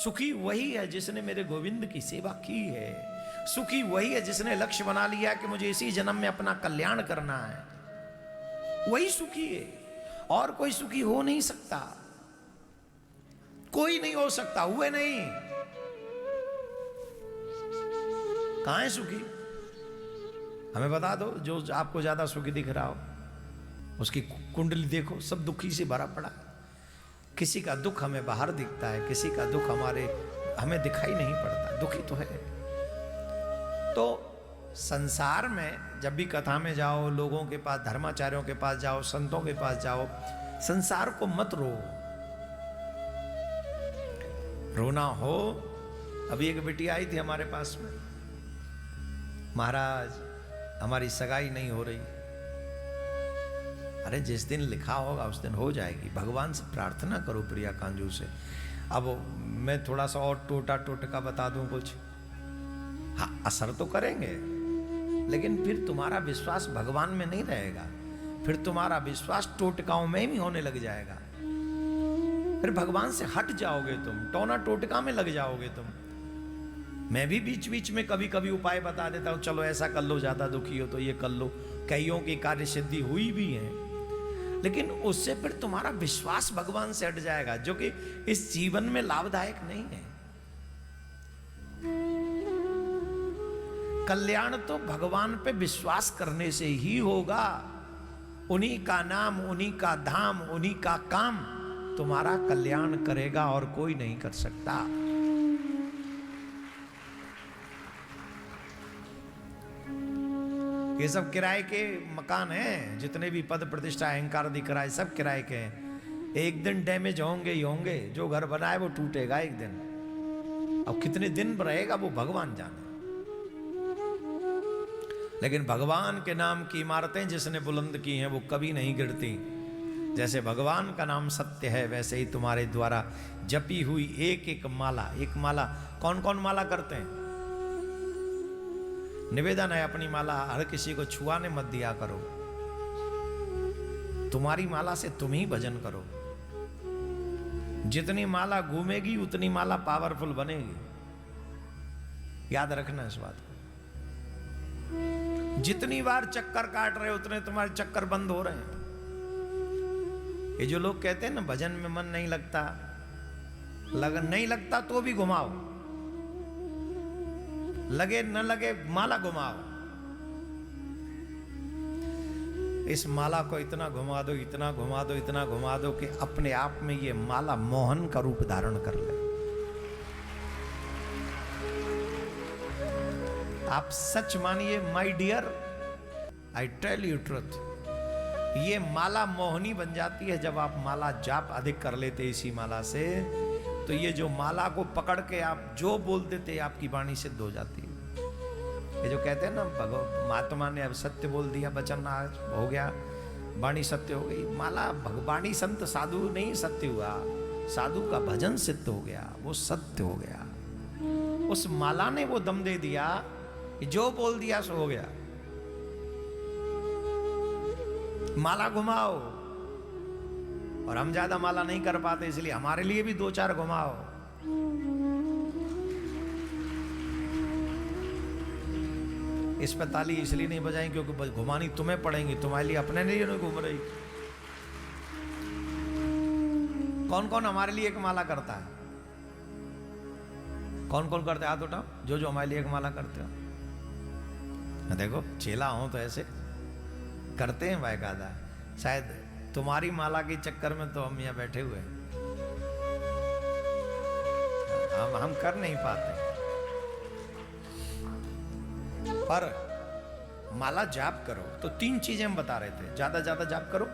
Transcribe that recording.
सुखी वही है जिसने मेरे गोविंद की सेवा की है। सुखी वही है जिसने लक्ष्य बना लिया कि मुझे इसी जन्म में अपना कल्याण करना है। वही सुखी है, और कोई सुखी हो नहीं सकता। कोई नहीं हो सकता, हुए नहीं। कहां है सुखी? हमें बता दो। जो आपको ज्यादा सुखी दिख रहा हो उसकी कुंडली देखो, सब दुखी से भरा पड़ा। किसी का दुख हमें बाहर दिखता है, किसी का दुख हमें दिखाई नहीं पड़ता, दुखी तो है। तो संसार में जब भी कथा में जाओ, लोगों के पास, धर्माचार्यों के पास जाओ, संतों के पास जाओ, संसार को मत रो। रोना हो। अभी एक बिटिया आई थी हमारे पास में, महाराज हमारी सगाई नहीं हो रही। अरे जिस दिन लिखा होगा उस दिन हो जाएगी। भगवान से प्रार्थना करो प्रिया कांजू से। अब मैं थोड़ा सा और टोटा टोटका बता दूं कुछ। हाँ, असर तो करेंगे, लेकिन फिर तुम्हारा विश्वास भगवान में नहीं रहेगा। फिर तुम्हारा विश्वास टोटकाओं में भी होने लग जाएगा। फिर भगवान से हट जाओगे तुम, टोना टोटका में लग जाओगे तुम। मैं भी बीच बीच में कभी कभी उपाय बता देता हूं, चलो ऐसा कर लो, ज्यादा दुखी हो तो ये कर लो। कईयों की कार्य सिद्धि हुई भी है, लेकिन उससे फिर तुम्हारा विश्वास भगवान से हट जाएगा, जो कि इस जीवन में लाभदायक नहीं है। कल्याण तो भगवान पे विश्वास करने से ही होगा। उन्हीं का नाम, उन्हीं का धाम, उन्हीं का काम तुम्हारा कल्याण करेगा, और कोई नहीं कर सकता। ये सब किराए के मकान हैं, जितने भी पद प्रतिष्ठा अहंकार आदि किराए सब किराए के हैं। एक दिन डैमेज होंगे ही होंगे। जो घर बनाए वो टूटेगा एक दिन। अब कितने दिन रहेगा वो भगवान जाने। लेकिन भगवान के नाम की इमारतें जिसने बुलंद की हैं वो कभी नहीं गिरती। जैसे भगवान का नाम सत्य है, वैसे ही तुम्हारे द्वारा जपी हुई एक एक माला, एक माला। कौन कौन माला करते हैं? निवेदन है, अपनी माला हर किसी को छुआने मत दिया करो। तुम्हारी माला से तुम ही भजन करो। जितनी माला घूमेगी उतनी माला पावरफुल बनेगी। याद रखना इस बात को। जितनी बार चक्कर काट रहे उतने तुम्हारे चक्कर बंद हो रहे हैं। ये जो लोग कहते हैं ना भजन में मन नहीं लगता, नहीं लगता तो भी घुमाओ, लगे न लगे माला घुमाओ। इस माला को इतना घुमा दो, इतना घुमा दो, इतना घुमा दो कि अपने आप में ये माला मोहन का रूप धारण कर ले। आप सच मानिए my dear, I tell you truth, ये माला मोहनी बन जाती है जब आप माला जाप अधिक कर लेते इसी माला से। तो ये जो माला को पकड़ के आप जो बोल देते आपकी वाणी सिद्ध हो जाती है। ये जो कहते हैं ना महात्मा ने अब सत्य बोल दिया, वचन आज हो गया, वाणी सत्य हो गई। माला भगवानी संत साधु नहीं सत्य हुआ, साधु का भजन सिद्ध हो गया, वो सत्य हो गया। उस माला ने वो दम दे दिया कि जो बोल दिया सो हो गया। माला घुमाओ, और हम ज्यादा माला नहीं कर पाते, इसलिए हमारे लिए भी 2-4 घुमाओ। इस पे ताली इसलिए नहीं बजाएं क्योंकि घुमानी तुम्हें पड़ेंगी, तुम्हारे लिए अपने लिए नहीं घूम रही। कौन कौन हमारे लिए एक माला करता है? कौन कौन करते? हाथ उठाओ जो हमारे लिए एक माला करते हो। देखो चेला हो तो ऐसे करते हैं बाकायदा। शायद तुम्हारी माला के चक्कर में तो हम यहाँ बैठे हुए हैं, हम कर नहीं पाते। पर माला जाप करो तो 3 चीजें हम बता रहे थे। ज्यादा जाप करो,